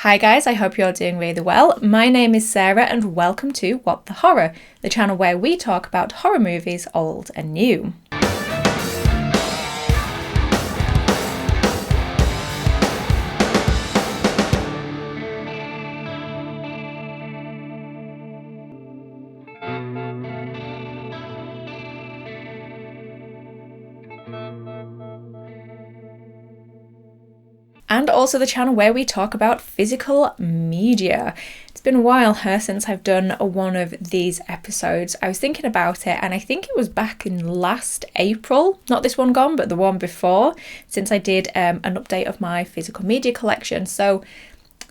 Hi guys, I hope you're doing really well. My name is Sarah and welcome to What the Horror, the channel where we talk about horror movies, old and new. And also the channel where we talk about physical media. It's been a while since I've done one of these episodes. I was thinking about it and I think it was back in last April, not this one gone, but the one before, since I did an update of my physical media collection. So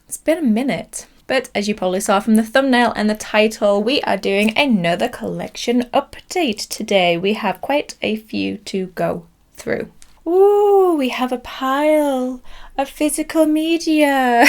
it's been a minute. But as you probably saw from the thumbnail and the title, we are doing another collection update today. We have quite a few to go through. Ooh, we have a pile of physical media.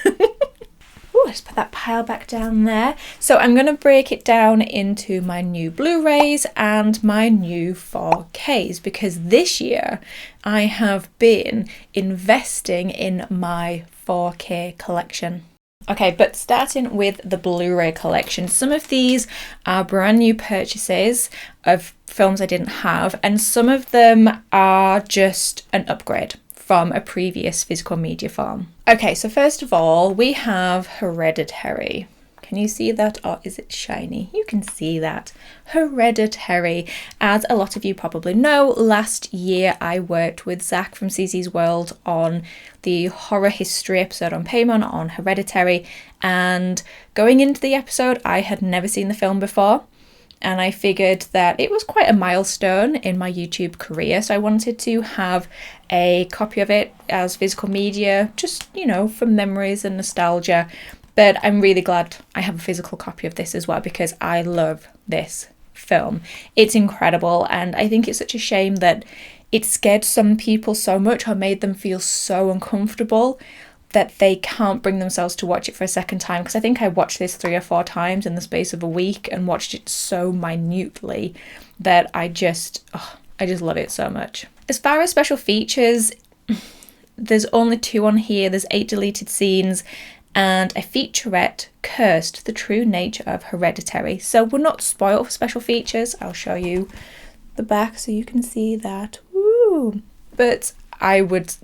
Ooh, let's put that pile back down there. So I'm going to break it down into my new Blu-rays and my new 4Ks because this year I have been investing in my 4K collection. Okay, but starting with the Blu-ray collection, some of these are brand new purchases of films I didn't have, and some of them are just an upgrade from a previous physical media form. Okay, so first of all, we have Hereditary. Can you see that, or is it shiny? You can see that. Hereditary. As a lot of you probably know, last year I worked with Zach from CC's World on the horror history episode on Paymon on Hereditary, and going into the episode I had never seen the film before, and I figured that it was quite a milestone in my YouTube career, so I wanted to have a copy of it as physical media, just, you know, for memories and nostalgia. But I'm really glad I have a physical copy of this as well because I love this film. It's incredible, and I think it's such a shame that it scared some people so much or made them feel so uncomfortable that they can't bring themselves to watch it for a second time, because I think I watched this 3 or 4 times in the space of a week and watched it so minutely that I just love it so much. As far as special features, there's only 2 on here. There's 8 deleted scenes and a featurette, Cursed, the True Nature of Hereditary. So we're not spoiled for special features. I'll show you the back so you can see that. Woo! But I would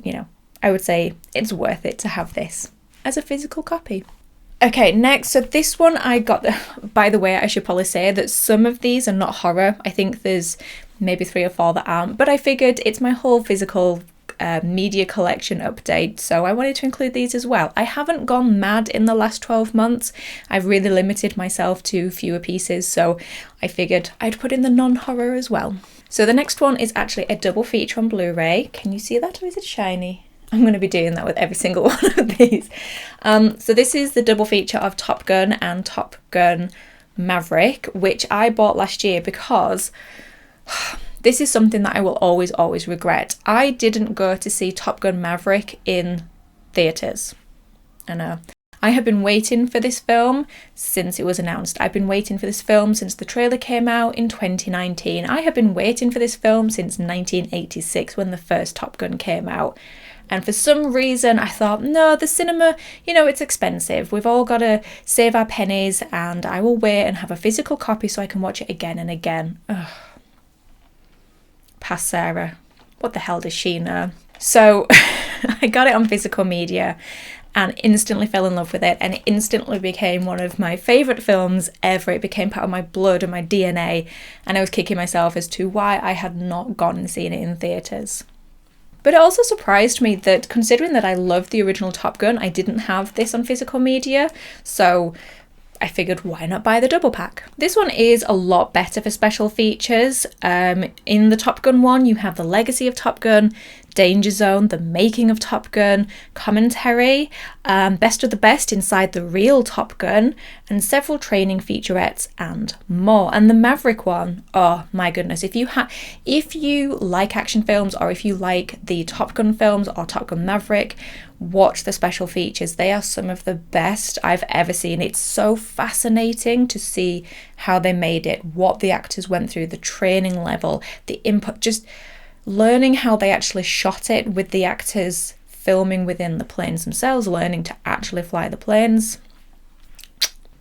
say it's worth it to have this as a physical copy. Okay, next, so this one I got, by the way, I should probably say that some of these are not horror. I think there's maybe 3 or 4 that aren't, but I figured it's my whole physical media collection update, so I wanted to include these as well. I haven't gone mad in the last 12 months. I've really limited myself to fewer pieces, so I figured I'd put in the non-horror as well. So the next one is actually a double feature on Blu-ray. Can you see that, or is it shiny? I'm going to be doing that with every single one of these. So this is the double feature of Top Gun and Top Gun Maverick, which I bought last year because this is something that I will always regret. I didn't go to see Top Gun Maverick in theatres. I know. I have been waiting for this film since it was announced. I've been waiting for this film since the trailer came out in 2019. I have been waiting for this film since 1986 when the first Top Gun came out. And for some reason I thought, no, the cinema, it's expensive. We've all got to save our pennies, and I will wait and have a physical copy so I can watch it again and again. Ugh. Past Sarah. What the hell does she know? So I got it on physical media and instantly fell in love with it, and it instantly became one of my favourite films ever. It became part of my blood and my DNA, and I was kicking myself as to why I had not gone and seen it in theatres. But it also surprised me that, considering that I loved the original Top Gun, I didn't have this on physical media, so I figured why not buy the double pack. This one is a lot better for special features. In the Top Gun one, you have the legacy of Top Gun, Danger Zone, the making of Top Gun, commentary, best of the best inside the real Top Gun, and several training featurettes and more. And the Maverick one, oh my goodness, if you like action films, or if you like the Top Gun films or Top Gun Maverick, watch the special features. They are some of the best I've ever seen. It's so fascinating to see how they made it, what the actors went through, the training level, the input, just learning how they actually shot it with the actors filming within the planes themselves, learning to actually fly the planes.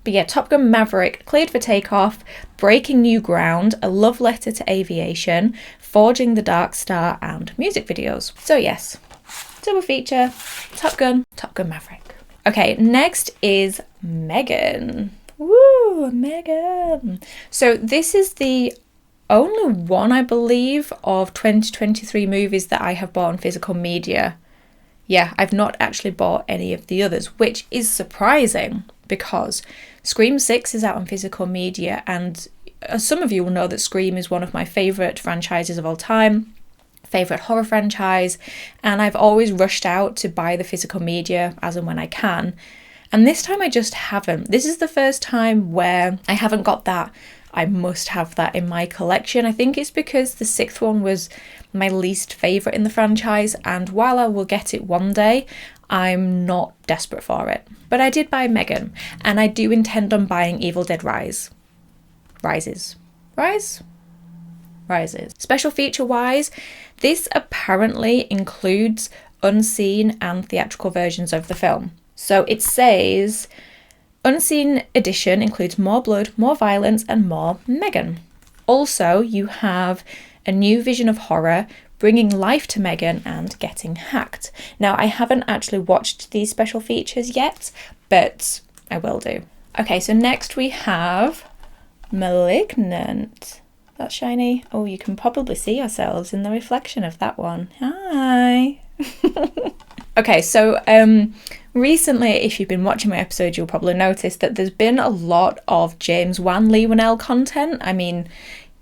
But yeah, Top Gun Maverick, cleared for takeoff, breaking new ground, a love letter to aviation, forging the Dark Star, and music videos. So yes, double feature, Top Gun Maverick. Okay, next is Megan. Woo, Megan. So this is the only one, I believe, of 2023 movies that I have bought on physical media. Yeah, I've not actually bought any of the others, which is surprising because Scream 6 is out on physical media, and as some of you will know that Scream is one of my favourite franchises of all time, favourite horror franchise, and I've always rushed out to buy the physical media as and when I can. And this time I just haven't. This is the first time where I haven't got that I must have that in my collection. I think it's because the 6th one was my least favourite in the franchise, and while I will get it one day, I'm not desperate for it. But I did buy Megan, and I do intend on buying Evil Dead Rises. Special feature wise, this apparently includes unseen and theatrical versions of the film. So it says, Unseen edition includes more blood, more violence, and more Megan. Also, you have a new vision of horror, bringing life to Megan and getting hacked. Now, I haven't actually watched these special features yet, but I will do. Okay, so next we have Malignant. That's shiny. Oh, you can probably see yourselves in the reflection of that one. Hi. Okay, so recently, if you've been watching my episode, you'll probably notice that there's been a lot of James Wan, Leigh Whannell content. I mean,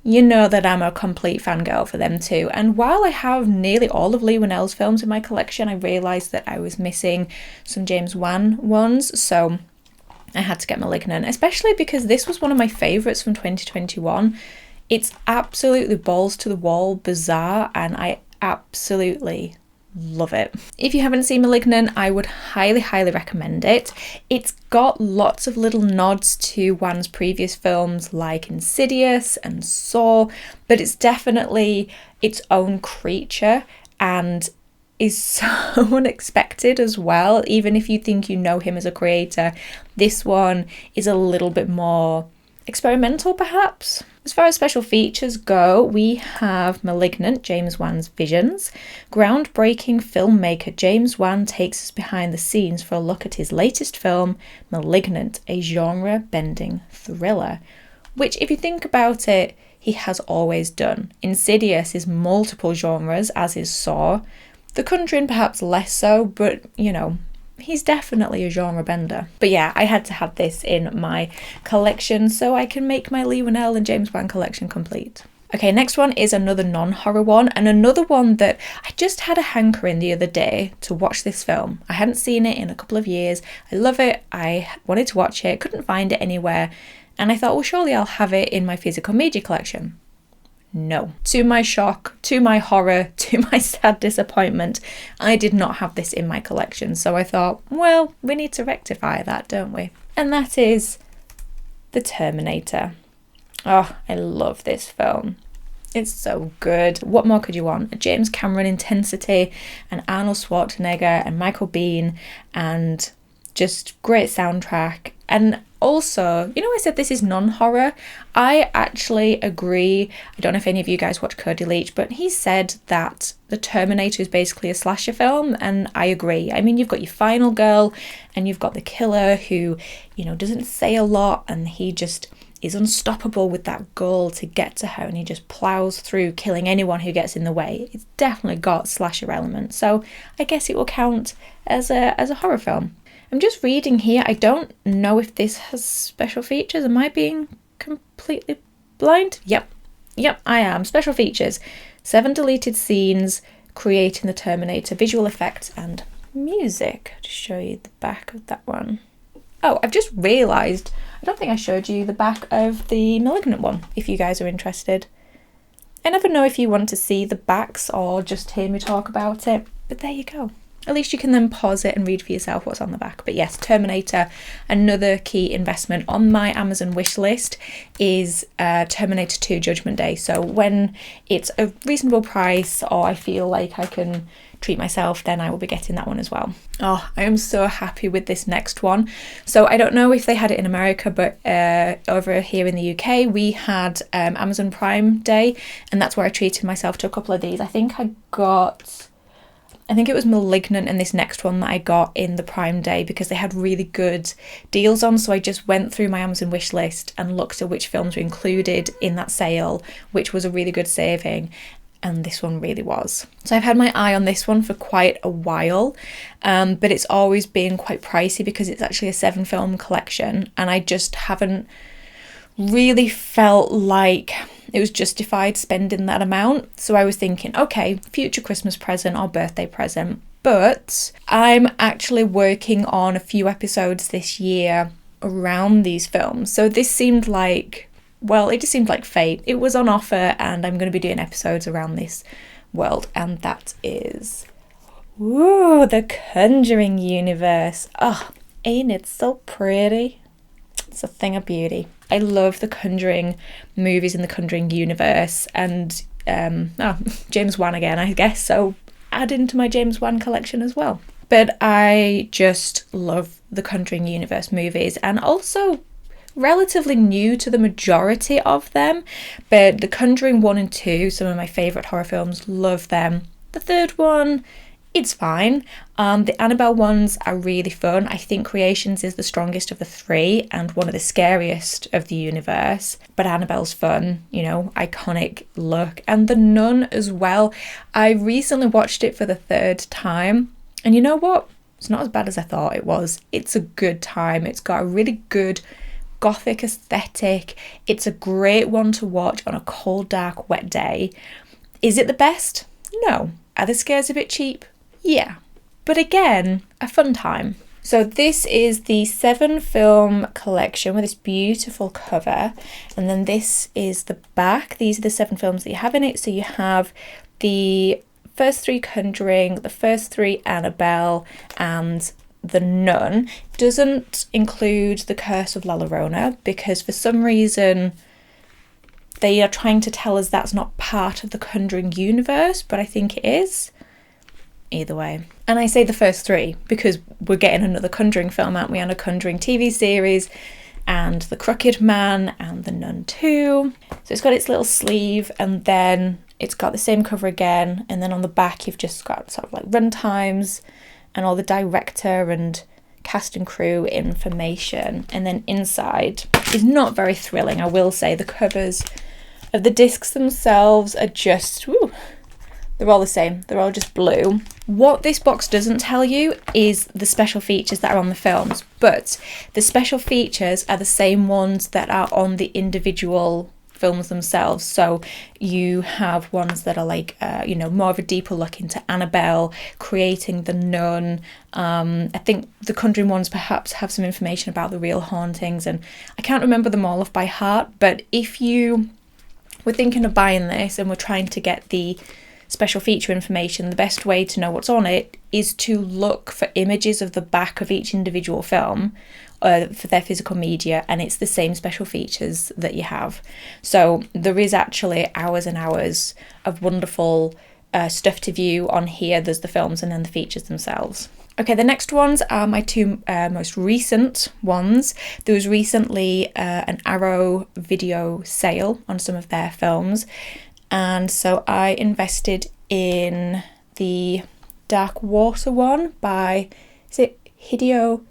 you know that I'm a complete fangirl for them too. And while I have nearly all of Leigh Whannell's films in my collection, I realised that I was missing some James Wan ones. So I had to get Malignant, especially because this was one of my favourites from 2021. It's absolutely balls to the wall bizarre, and I absolutely love it. If you haven't seen Malignant, I would highly recommend it. It's got lots of little nods to Wan's previous films like Insidious and Saw, but it's definitely its own creature and is so unexpected as well. Even if you think you know him as a creator, this one is a little bit more experimental perhaps. As far as special features go, we have Malignant, James Wan's visions. Groundbreaking filmmaker James Wan takes us behind the scenes for a look at his latest film, Malignant, a genre-bending thriller, which, if you think about it, he has always done. Insidious is multiple genres, as is Saw. The Conjuring perhaps less so, but, you know, he's definitely a genre bender. But yeah, I had to have this in my collection so I can make my Leigh Whannell and James Wan collection complete. Okay, next one is another non-horror one, and another one that I just had a hankering the other day to watch this film. I hadn't seen it in a couple of years. I love it. I wanted to watch it, couldn't find it anywhere, and I thought, well, surely I'll have it in my physical media collection. No. To my shock, to my horror, to my sad disappointment, I did not have this in my collection. So I thought, well, we need to rectify that, don't we? And that is The Terminator. Oh, I love this film. It's so good. What more could you want? A James Cameron intensity, and Arnold Schwarzenegger and Michael Biehn, and just great soundtrack. And also, you know, I said this is non-horror. I actually agree. I don't know if any of you guys watch Cody Leach, but he said that The Terminator is basically a slasher film, and I agree. I mean, you've got your final girl, and you've got the killer who, you know, doesn't say a lot, and he just is unstoppable with that goal to get to her, and he just plows through killing anyone who gets in the way. It's definitely got slasher elements, so I guess it will count as a horror film. I'm just reading here. I don't know if this has special features. Am I being completely blind? Yep, I am. Special features. 7 deleted scenes, creating the Terminator, visual effects and music. I'll just show you the back of that one. Oh, I've just realised, I don't think I showed you the back of the Malignant one, if you guys are interested. I never know if you want to see the backs or just hear me talk about it, but there you go. At least you can then pause it and read for yourself what's on the back. But yes, Terminator, another key investment on my Amazon wish list is Terminator 2 Judgment Day. So when it's a reasonable price, or I feel like I can treat myself, then I will be getting that one as well. Oh, I am so happy with this next one. So I don't know if they had it in America, but over here in the UK, we had Amazon Prime Day, and that's where I treated myself to a couple of these. I think it was Malignant and this next one that I got in the Prime Day because they had really good deals on. So I just went through my Amazon wish list and looked at which films were included in that sale, which was a really good saving. And this one really was. So I've had my eye on this one for quite a while, but it's always been quite pricey because it's actually a 7-film collection, and I just haven't really felt like it was justified spending that amount. So I was thinking, okay, future Christmas present or birthday present. But I'm actually working on a few episodes this year around these films. So this seemed like, well, it just seemed like fate. It was on offer, and I'm going to be doing episodes around this world. And that is, the Conjuring Universe. Oh, ain't it so pretty? It's a thing of beauty. I love the Conjuring movies in the Conjuring Universe, and James Wan again, I guess, so add into my James Wan collection as well. But I just love the Conjuring Universe movies, and also relatively new to the majority of them, but the Conjuring 1 and 2, some of my favourite horror films, love them. The third one, it's fine. The Annabelle ones are really fun. I think Creations is the strongest of the 3 and one of the scariest of the universe. But Annabelle's fun, iconic look. And The Nun as well. I recently watched it for the 3rd time. And you know what? It's not as bad as I thought it was. It's a good time. It's got a really good gothic aesthetic. It's a great one to watch on a cold, dark, wet day. Is it the best? No. Are the scares a bit cheap? Yeah, but again, a fun time. So this is the 7-film collection with this beautiful cover, and then this is the back. These are the 7 films that you have in it. So you have the first 3 Conjuring, the first 3 Annabelle, and The Nun. Doesn't include The Curse of La Llorona because for some reason they are trying to tell us that's not part of the Conjuring universe, but I think it is. Either way. And I say the first 3 because we're getting another Conjuring film, aren't we, and a Conjuring TV series, and The Crooked Man and The Nun 2. So it's got its little sleeve, and then it's got the same cover again, and then on the back you've just got sort of like run times and all the director and cast and crew information. And then inside is not very thrilling, I will say. The covers of the discs themselves are just, they're all the same. They're all just blue. What this box doesn't tell you is the special features that are on the films, but the special features are the same ones that are on the individual films themselves. So you have ones that are like, more of a deeper look into Annabelle, creating The Nun. I think the Conjuring ones perhaps have some information about the real hauntings, and I can't remember them all off by heart, but if you were thinking of buying this and we're trying to get the special feature information, the best way to know what's on it is to look for images of the back of each individual film for their physical media, and it's the same special features that you have. So there is actually hours and hours of wonderful stuff to view on here. There's the films and then the features themselves. Okay, the next ones are my 2 most recent ones. There was recently an Arrow video sale on some of their films, and so I invested in the Dark Water one by, is it Hideo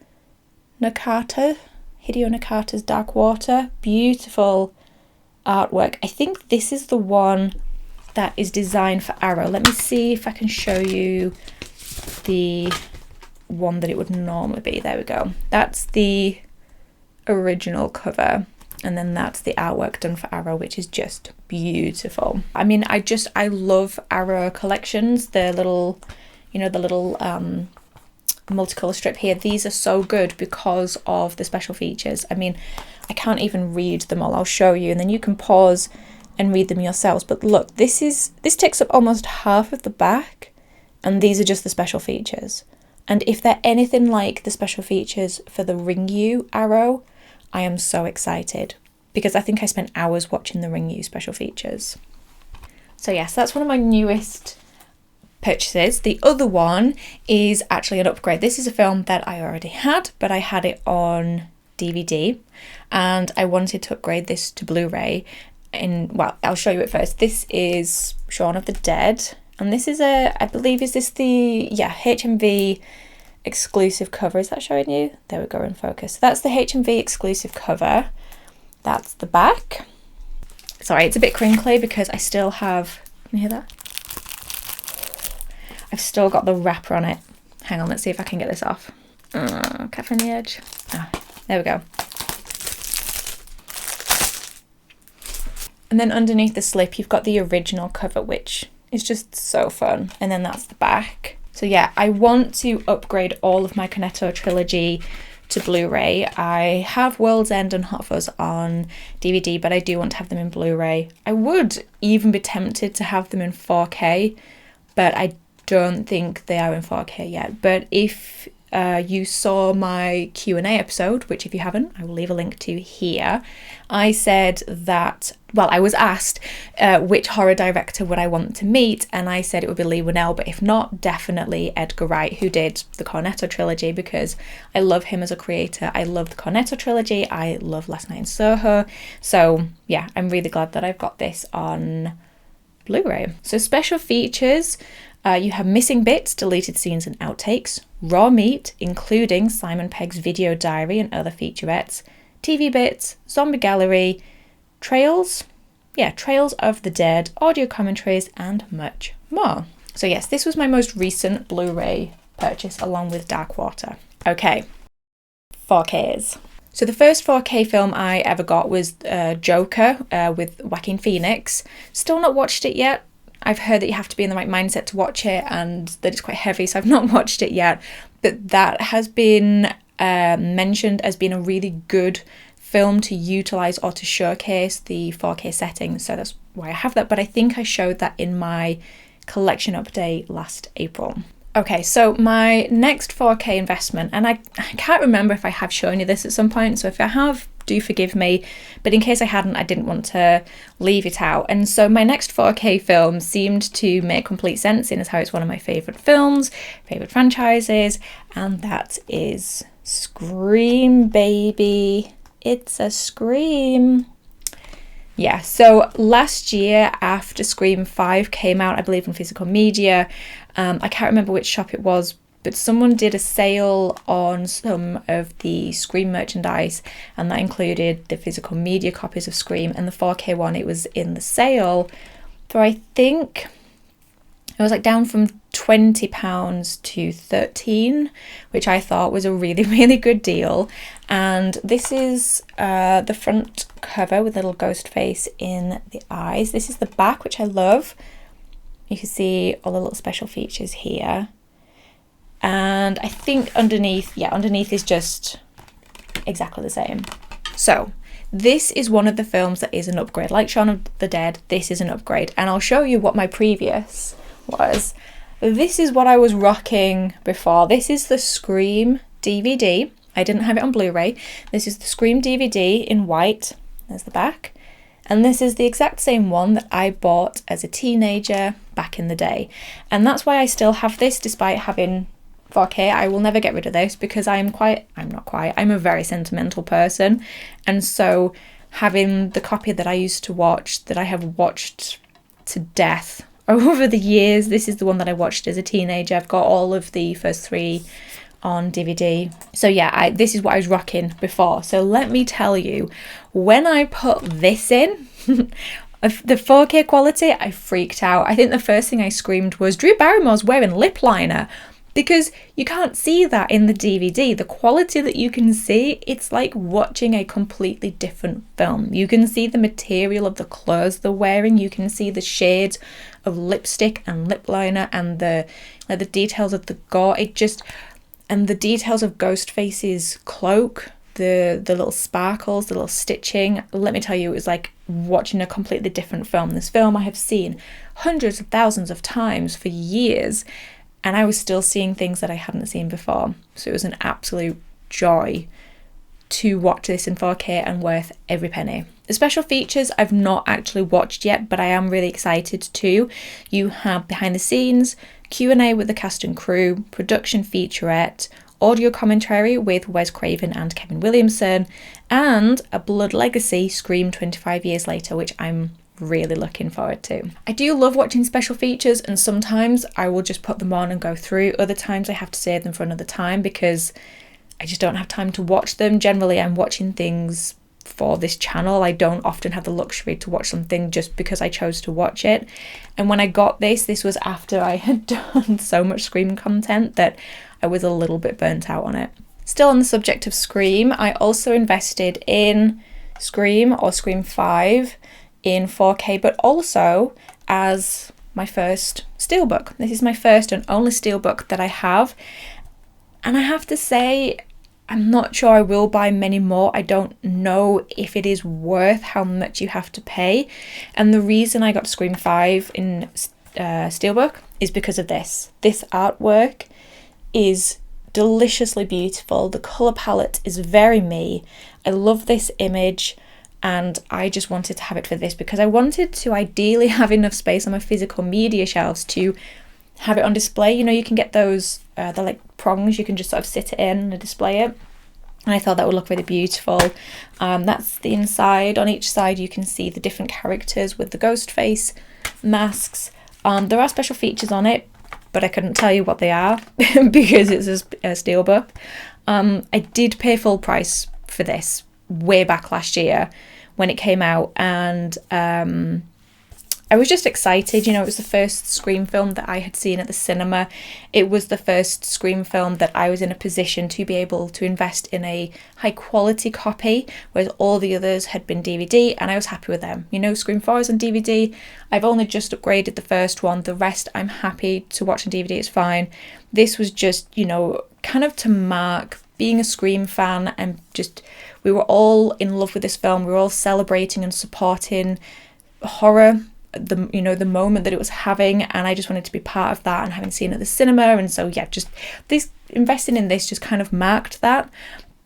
Nakata? Hideo Nakata's Dark Water. Beautiful artwork. I think this is the one that is designed for Arrow. Let me see if I can show you the one that it would normally be. There we go. That's the original cover. And then that's the artwork done for Arrow, which is just beautiful. I mean, I love Arrow collections. The little multicolour strip here. These are so good because of the special features. I mean, I can't even read them all. I'll show you, and then you can pause and read them yourselves. But look, this takes up almost half of the back, and these are just the special features. And if they're anything like the special features for the Ringu Arrow, I am so excited because I think I spent hours watching the Ringu special features. So yes, that's one of my newest purchases. The other one is actually an upgrade. This is a film that I already had, but I had it on DVD and I wanted to upgrade this to Blu-ray. Well, I'll show you it first. This is Shaun of the Dead, and this is I believe, is this the, HMV exclusive cover? Is that showing you? There we go, in focus. So that's the HMV exclusive cover. That's the back. Sorry, it's a bit crinkly because I still have, can you hear that? I've still got the wrapper on it. Hang on, let's see if I can get this off. Careful on the edge. There we go. And then underneath the slip, you've got the original cover, which is just so fun. And then that's the back. So yeah, I want to upgrade all of my Cornetto trilogy to Blu-ray. I have World's End and Hot Fuzz on DVD, but I do want to have them in Blu-ray. I would even be tempted to have them in 4K, but I don't think they are in 4K yet. But if you saw my Q&A episode, which if you haven't, I will leave a link to here, I said that, well, I was asked which horror director would I want to meet, and I said it would be Leigh Whannell, but if not, definitely Edgar Wright, who did the Cornetto trilogy, because I love him as a creator. I love the Cornetto trilogy. I love Last Night in Soho. So yeah, I'm really glad that I've got this on Blu-ray. So special features, you have missing bits, deleted scenes and outtakes, raw meat, including Simon Pegg's video diary and other featurettes, TV bits, zombie gallery, trails of the dead, audio commentaries, and much more. So yes, this was my most recent Blu-ray purchase along with Dark Water. Okay, 4Ks. So the first 4K film I ever got was Joker with Joaquin Phoenix. Still not watched it yet. I've heard that you have to be in the right mindset to watch it and that it's quite heavy, so I've not watched it yet. But that has been mentioned as being a really good film to utilise or to showcase the 4K settings, so that's why I have that. But I think I showed that in my collection update last April. Okay, so my next 4K investment, and I can't remember if I have shown you this at some point, so if I have, do forgive me, but in case I hadn't, I didn't want to leave it out. And so my next 4K film seemed to make complete sense, in as how it's one of my favourite films, favourite franchises, and that is Scream, baby. It's a Scream. Yeah, so last year after Scream 5 came out, I believe in physical media, I can't remember which shop it was, but someone did a sale on some of the Scream merchandise, and that included the physical media copies of Scream, and the 4K one, it was in the sale for, I think, it was like down from £20 to £13, which I thought was a really, really good deal. And this is the front cover with a little ghost face in the eyes. This is the back, which I love. You can see all the little special features here. And I think underneath is just exactly the same. So this is one of the films that is an upgrade. Like Shaun of the Dead, this is an upgrade. And I'll show you what my previous was. This is what I was rocking before. This is the Scream DVD. I didn't have it on Blu-ray. This is the Scream DVD in white. There's the back. And this is the exact same one that I bought as a teenager back in the day. And that's why I still have this despite having 4K. I will never get rid of this because I'm a very sentimental person. And so having the copy that I used to watch, that I have watched to death over the years, this is the one that I watched as a teenager. I've got all of the first 3 on DVD. So yeah, this is what I was rocking before. So let me tell you, when I put this in, the 4K quality, I freaked out. I think the first thing I screamed was, Drew Barrymore's wearing lip liner, because you can't see that in the DVD. The quality that you can see, it's like watching a completely different film. You can see the material of the clothes they're wearing. You can see the shades of lipstick and lip liner and the details of the gore. And the details of Ghostface's cloak, the little sparkles, the little stitching. Let me tell you, it was like watching a completely different film. This film I have seen hundreds of thousands of times for years, and I was still seeing things that I hadn't seen before. So it was an absolute joy to watch this in 4K and worth every penny. The special features I've not actually watched yet, but I am really excited to. You have behind the scenes, Q&A with the cast and crew, production featurette, audio commentary with Wes Craven and Kevin Williamson, and a Blood Legacy Scream 25 years later, which I'm really looking forward to. I do love watching special features, and sometimes I will just put them on and go through. Other times I have to save them for another time because I just don't have time to watch them. Generally, I'm watching things for this channel. I don't often have the luxury to watch something just because I chose to watch it. And when I got this was after I had done so much Scream content that I was a little bit burnt out on it. Still on the subject of Scream, I also invested in Scream or Scream 5 in 4K, but also as my first Steelbook. This is my first and only Steelbook that I have. And I have to say, I'm not sure I will buy many more. I don't know if it is worth how much you have to pay. And the reason I got Scream 5 in Steelbook is because of this. This artwork is deliciously beautiful. The colour palette is very me. I love this image, and I just wanted to have it for this because I wanted to ideally have enough space on my physical media shelves to have it on display. You know, you can get those, they're like prongs, you can just sort of sit it in and display it. And I thought that would look really beautiful. That's the inside. On each side you can see the different characters with the ghost face masks. There are special features on it, but I couldn't tell you what they are because it's a Steelbook. I did pay full price for this way back last year when it came out, and I was just excited. You know, it was the first Scream film that I had seen at the cinema. It was the first Scream film that I was in a position to be able to invest in a high quality copy, whereas all the others had been DVD, and I was happy with them. You know, Scream 4 is on DVD. I've only just upgraded the first one. The rest I'm happy to watch on DVD, it's fine. This was just, you know, kind of to mark being a Scream fan, and just, we were all in love with this film. We were all celebrating and supporting horror, the moment that it was having, and I just wanted to be part of that and having seen it at the cinema. And so yeah, just this, investing in this just kind of marked that.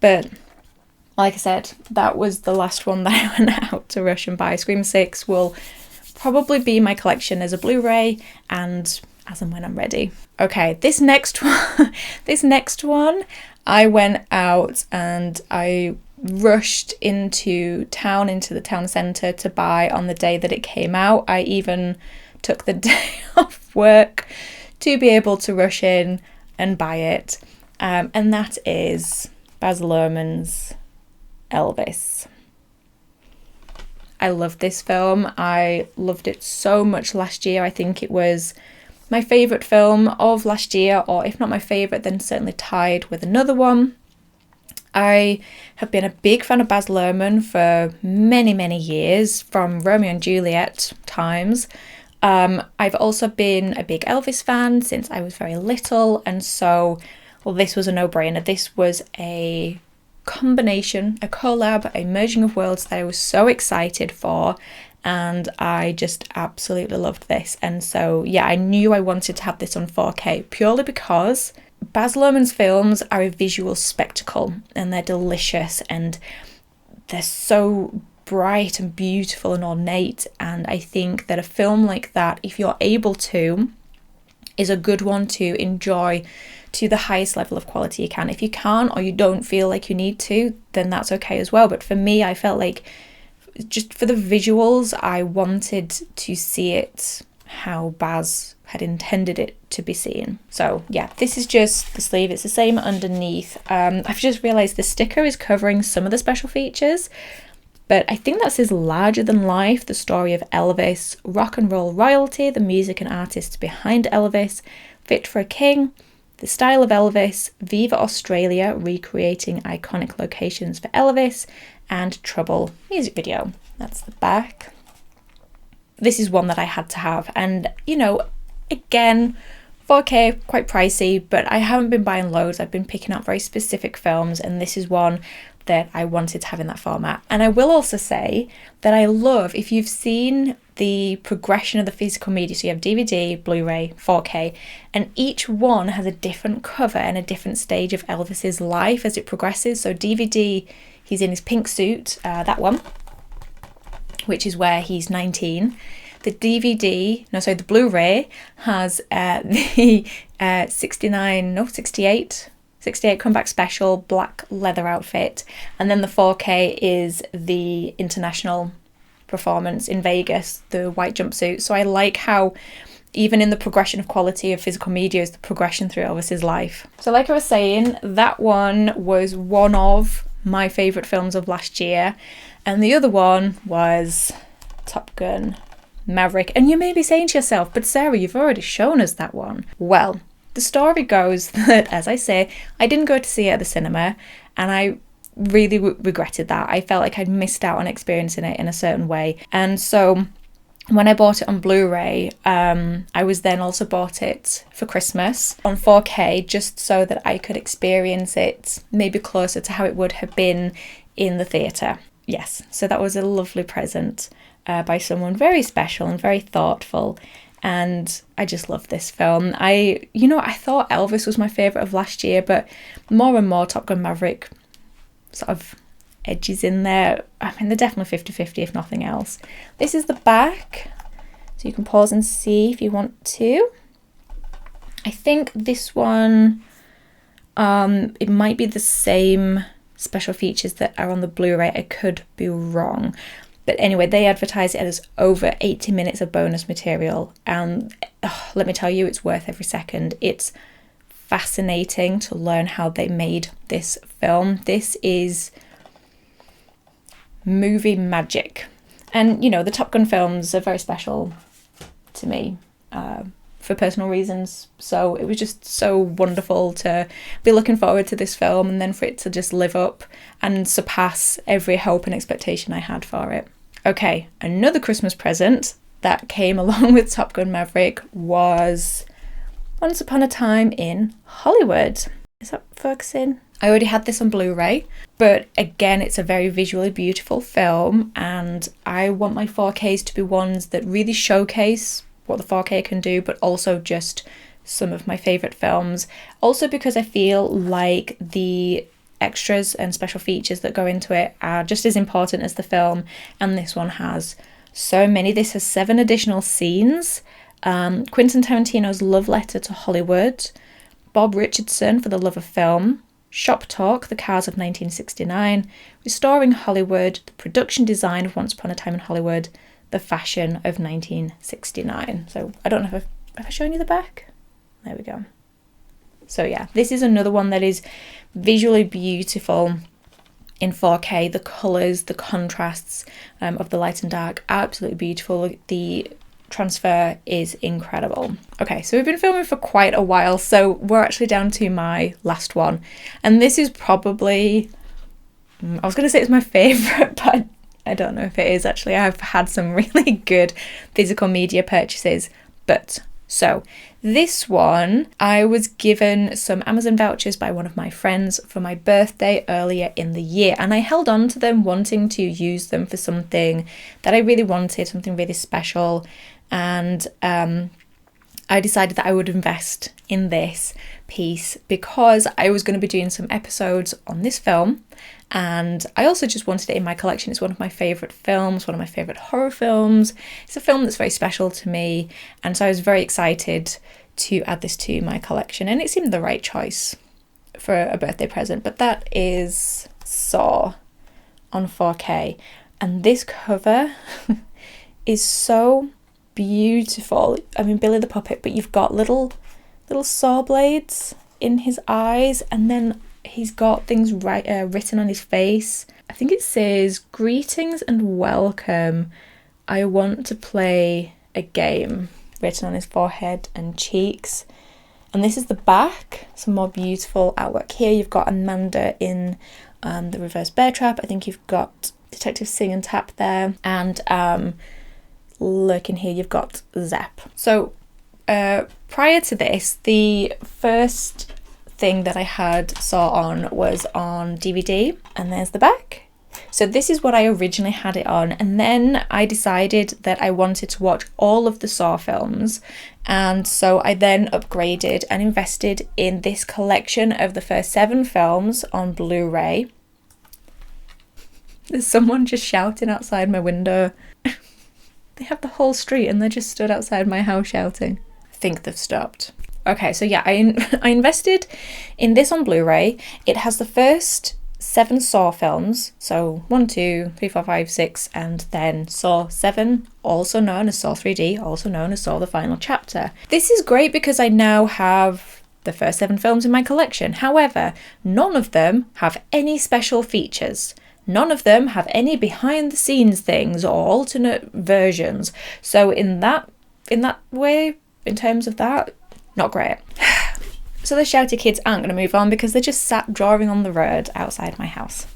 But like I said, that was the last one that I went out to rush and buy. Scream 6 will probably be in my collection as a Blu-ray and as and when I'm ready. Okay, this next one I went out and I rushed into the town centre to buy on the day that it came out. I even took the day off work to be able to rush in and buy it. And that is Baz Luhrmann's Elvis. I love this film. I loved it so much last year. I think it was my favourite film of last year, or if not my favourite, then certainly tied with another one. I have been a big fan of Baz Luhrmann for many, many years, from Romeo and Juliet times. I've also been a big Elvis fan since I was very little, and so, well, this was a no-brainer. This was a combination, a collab, a merging of worlds that I was so excited for, and I just absolutely loved this. And so, yeah, I knew I wanted to have this on 4K purely because Baz Luhrmann's films are a visual spectacle, and they're delicious, and they're so bright and beautiful and ornate. And I think that a film like that, if you're able to, is a good one to enjoy to the highest level of quality you can. If you can't, or you don't feel like you need to, then that's okay as well. But for me, I felt like just for the visuals, I wanted to see it how Baz had intended it to be seen. So yeah, this is just the sleeve. It's the same underneath. I've just realised the sticker is covering some of the special features, but I think that says larger than life, the story of Elvis, rock and roll royalty, the music and artists behind Elvis, fit for a king, the style of Elvis, Viva Australia, recreating iconic locations for Elvis, and Trouble music video. That's the back. This is one that I had to have, and you know, again, 4K, quite pricey, but I haven't been buying loads. I've been picking up very specific films, and this is one that I wanted to have in that format. And I will also say that I love, if you've seen the progression of the physical media, so you have DVD, Blu-ray, 4K, and each one has a different cover and a different stage of Elvis's life as it progresses. So DVD, he's in his pink suit, that one. which is where he's 19. The Blu-ray has the 68 comeback special black leather outfit, and then the 4K is the international performance in Vegas, the white jumpsuit. So I like how even in the progression of quality of physical media is the progression through Elvis's life. So like I was saying, that one was one of my favourite films of last year, and the other one was Top Gun Maverick. And you may be saying to yourself, but Sarah, you've already shown us that one. Well, the story goes that, as I say, I didn't go to see it at the cinema, and I really regretted that. I felt like I'd missed out on experiencing it in a certain way. And so when I bought it on Blu-ray, I was then also bought it for Christmas on 4K, just so that I could experience it maybe closer to how it would have been in the theatre. Yes, so that was a lovely present by someone very special and very thoughtful. And I just love this film. I thought Elvis was my favourite of last year, but more and more Top Gun Maverick sort of edges in there. I mean, they're definitely 50-50 if nothing else. This is the back, so you can pause and see if you want to. I think this one, it might be the same special features that are on the Blu-ray. I could be wrong. But anyway, they advertise it as over 80 minutes of bonus material. And let me tell you, it's worth every second. It's fascinating to learn how they made this film. This is movie magic. And, the Top Gun films are very special to me for personal reasons. So it was just so wonderful to be looking forward to this film, and then for it to just live up and surpass every hope and expectation I had for it. Okay, another Christmas present that came along with Top Gun Maverick was Once Upon a Time in Hollywood. Is that focusing? I already had this on Blu-ray, but again, it's a very visually beautiful film, and I want my 4Ks to be ones that really showcase what the 4K can do, but also just some of my favourite films. Also because I feel like the extras and special features that go into it are just as important as the film, and this one has so many. This has 7 additional scenes. Quentin Tarantino's Love Letter to Hollywood, Bob Richardson for The Love of Film, Shop Talk, The Cars of 1969, Restoring Hollywood, the production design of Once Upon a Time in Hollywood, the fashion of 1969. So I don't know if I've shown you the back. There we go. So yeah, this is another one that is visually beautiful in 4K. The colours, the contrasts of the light and dark, absolutely beautiful. The transfer is incredible. Okay, so we've been filming for quite a while, so we're actually down to my last one. And this is probably, I was going to say it's my favourite, but I don't know if it is actually. I've had some really good physical media purchases, but so this one, I was given some Amazon vouchers by one of my friends for my birthday earlier in the year, and I held on to them wanting to use them for something that I really wanted, something really special, and I decided that I would invest in this piece because I was going to be doing some episodes on this film, and I also just wanted it in my collection. It's one of my favourite films, one of my favourite horror films. It's a film that's very special to me, and so I was very excited to add this to my collection, and it seemed the right choice for a birthday present. But that is Saw on 4K, and this cover is so beautiful. I mean, Billy the Puppet, but you've got little saw blades in his eyes, and then he's got things written on his face. I think it says, "Greetings and welcome. I want to play a game," written on his forehead and cheeks. And this is the back. Some more beautiful artwork here. You've got Amanda in the reverse bear trap. I think you've got Detective Sing and Tap there, and lurking here you've got Zep. So prior to this, the first thing that I had Saw on was on DVD, and there's the back. So this is what I originally had it on, and then I decided that I wanted to watch all of the Saw films, and so I then upgraded and invested in this collection of the first 7 films on Blu-ray. There's someone just shouting outside my window. They have the whole street and they just stood outside my house shouting. I think they've stopped. Okay, so yeah, I invested in this on Blu-ray. It has the first 7 Saw films, so 1, 2, 3, 4, 5, 6, and then Saw 7, also known as Saw 3D, also known as Saw the Final Chapter. This is great because I now have the first 7 films in my collection. However, none of them have any special features. None of them have any behind the scenes things or alternate versions. So in that way, in terms of that, not great. So the shouty kids aren't going to move on because they just sat drawing on the road outside my house.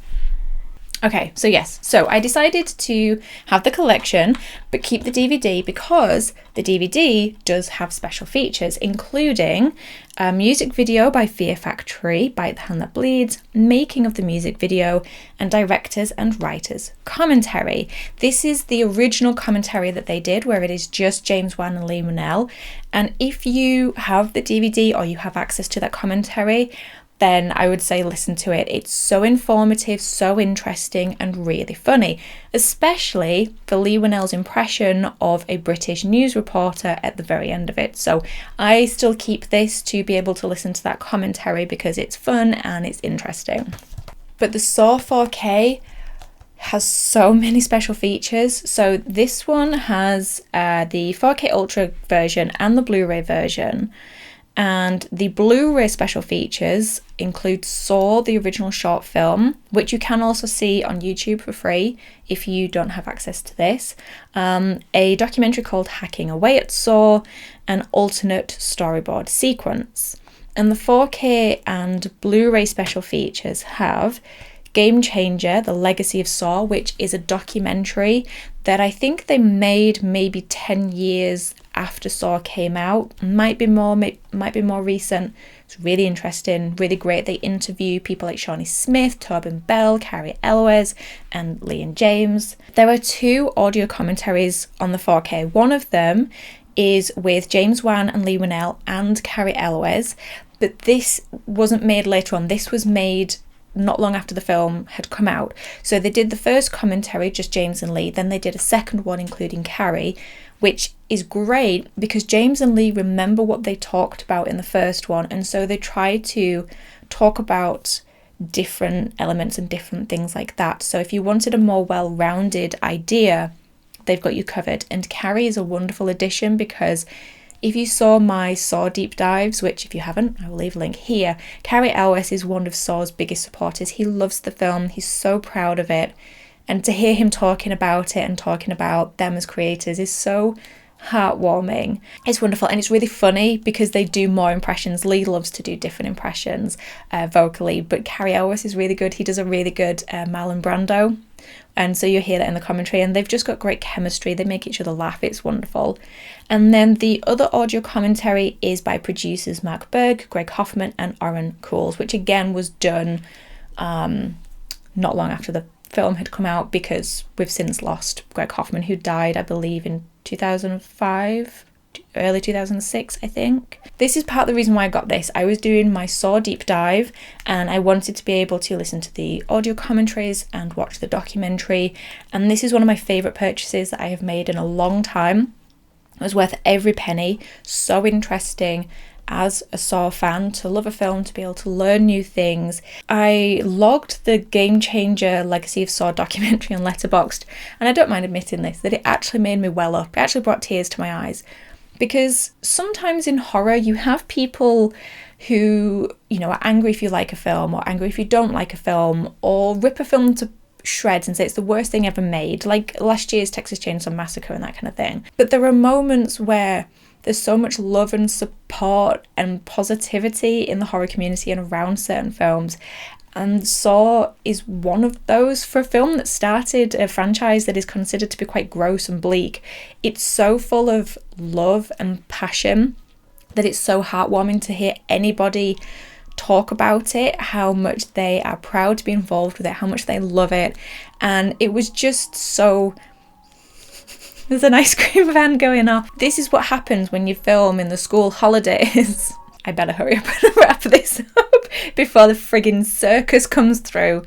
Okay, so yes, so I decided to have the collection but keep the DVD because the DVD does have special features, including a music video by Fear Factory, Bite the Hand That Bleeds, making of the music video, and directors and writers commentary. This is the original commentary that they did, where it is just James Wan and Lee Winnell. And if you have the DVD or you have access to that commentary, then I would say listen to it. It's so informative, so interesting, and really funny, especially for Lee Winnell's impression of a British news reporter at the very end of it. So I still keep this to be able to listen to that commentary because it's fun and it's interesting. But the Saw 4K has so many special features. So this one has the 4K Ultra version and the Blu-ray version. And the Blu-ray special features include Saw, the original short film, which you can also see on YouTube for free if you don't have access to this, a documentary called Hacking Away at Saw, an alternate storyboard sequence. And the 4K and Blu-ray special features have Game Changer, The Legacy of Saw, which is a documentary that I think they made maybe 10 years after Saw came out. Might be more recent. It's really interesting, really great. They interview people like Shawnee Smith, Tobin Bell, Carrie Elwes, and Leon James. There are 2 audio commentaries on the 4K. One of them is with James Wan and Lee Winnell and Carrie Elwes, but this wasn't made later on. This was made not long after the film had come out. So they did the first commentary, just James and Lee, then they did a second one including Carrie, which is great because James and Lee remember what they talked about in the first one, and so they try to talk about different elements and different things like that. So if you wanted a more well-rounded idea, they've got you covered. And Carrie is a wonderful addition because if you saw my Saw deep dives, which if you haven't, I will leave a link here, Carrie Elwes is one of Saw's biggest supporters. He loves the film. He's so proud of it. And to hear him talking about it and talking about them as creators is so heartwarming. It's wonderful, and it's really funny because they do more impressions. Lee loves to do different impressions vocally, but Carrie Elwes is really good. He does a really good Marlon Brando. And so you hear that in the commentary, and they've just got great chemistry. They make each other laugh. It's wonderful. And then the other audio commentary is by producers Mark Berg, Greg Hoffman, and Oren Cools, which again was done not long after the film had come out because we've since lost Greg Hoffman, who died, I believe, in 2005, early 2006, I think. This is part of the reason why I got this. I was doing my Saw deep dive and I wanted to be able to listen to the audio commentaries and watch the documentary, and this is one of my favourite purchases that I have made in a long time. It was worth every penny. So interesting as a Saw fan to love a film, to be able to learn new things. I logged the Game Changer Legacy of Saw documentary on Letterboxd, and I don't mind admitting this, that it actually made me well up. It actually brought tears to my eyes. Because sometimes in horror you have people who, you know, are angry if you like a film or angry if you don't like a film, or rip a film to shreds and say it's the worst thing ever made, like last year's Texas Chainsaw Massacre and that kind of thing. But there are moments where there's so much love and support and positivity in the horror community and around certain films. And Saw is one of those. For a film that started a franchise that is considered to be quite gross and bleak, it's so full of love and passion that it's so heartwarming to hear anybody talk about it, how much they are proud to be involved with it, how much they love it. And it was just so... There's an ice cream van going off. This is what happens when you film in the school holidays. I better hurry up and wrap this up before the friggin' circus comes through.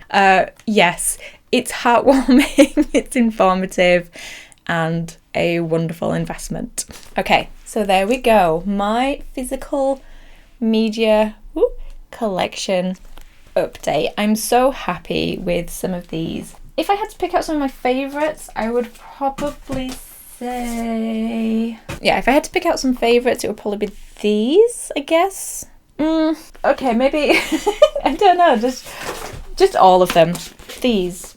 Yes, it's heartwarming, it's informative, and a wonderful investment. Okay, so there we go. My physical media collection update. I'm so happy with some of these. If I had to pick out some of my favourites, I would probably say... yeah, if I had to pick out some favourites, it would probably be these, I guess. Okay, maybe... I don't know, just all of them. These.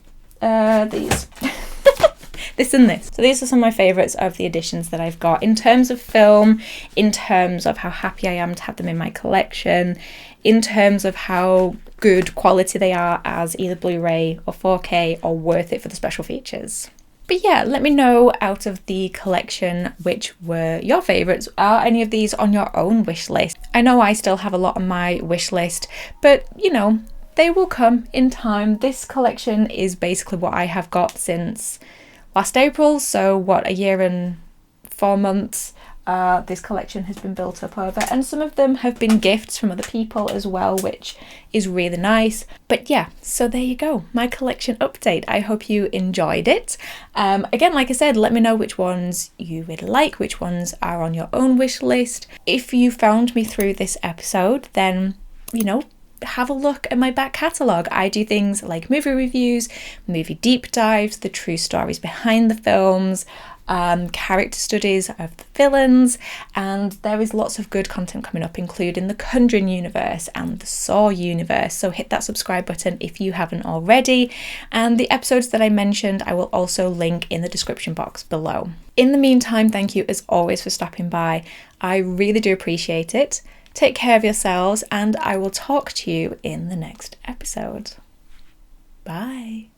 This and this. So these are some of my favourites of the editions that I've got in terms of film, in terms of how happy I am to have them in my collection, in terms of how good quality they are as either Blu-ray or 4K or worth it for the special features. But yeah, let me know out of the collection which were your favourites. Are any of these on your own wish list? I know I still have a lot on my wish list, but you know, they will come in time. This collection is basically what I have got since last April, so what, a year and 4 months this collection has been built up over, and some of them have been gifts from other people as well, which is really nice. But yeah, so there you go, my collection update. I hope you enjoyed it. Again, like I said, let me know which ones you really like, which ones are on your own wish list. If you found me through this episode, then, you know, have a look at my back catalogue. I do things like movie reviews, movie deep dives, the true stories behind the films, character studies of the villains, and there is lots of good content coming up, including the Conjuring Universe and the Saw Universe. So hit that subscribe button if you haven't already, and the episodes that I mentioned I will also link in the description box below. In the meantime, thank you as always for stopping by. I really do appreciate it. Take care of yourselves, and I will talk to you in the next episode. Bye.